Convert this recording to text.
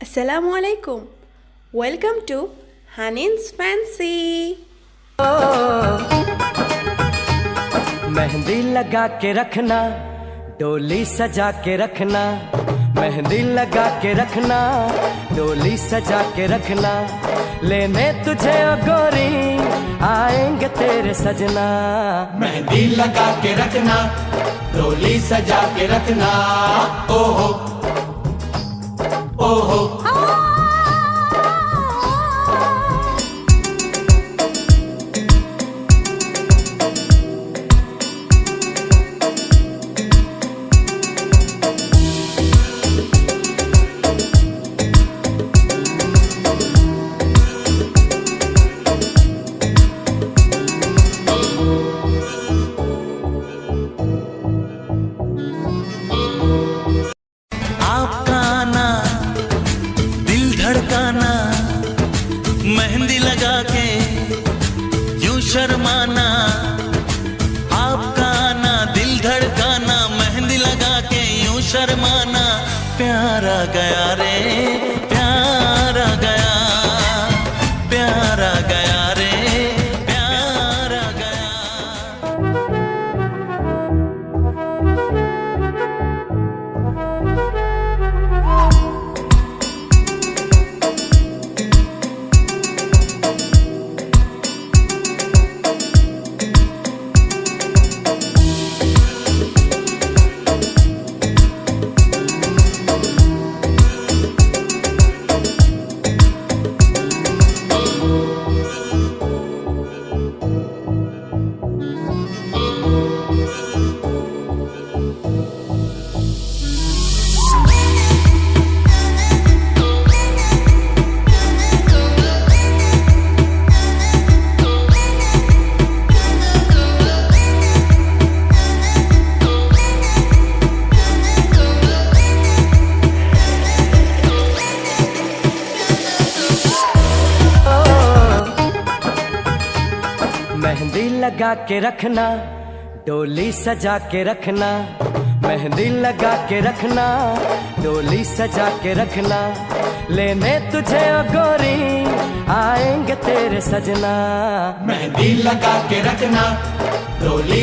Assalamu alaikum. Welcome to Hanin's Fancy. Mehndi लगा के रखना, डोली सजा के रखना। मेहंदी लगा के रखना, डोली सजा के रखना। लेने तुझे ओ गोरी आएंगे तेरे सजना। मेहंदी लगा के रखना, डोली सजा के रखना। ओहो ओहो धड़काना, मेहंदी लगा के यूं शर्माना। आपका आना दिल धड़काना, मेहंदी लगा के यूं शर्माना। प्यारा गया रे प्यारा गया, प्यारा गया रे प्यारा गया। मेहंदी लगा के रखना, डोली सजा के रखना। मेहंदी लगा के रखना, डोली सजा के रखना। लेने तुझे ओ गोरी आएंगे तेरे सजना। मेहंदी लगा के रखना, डोली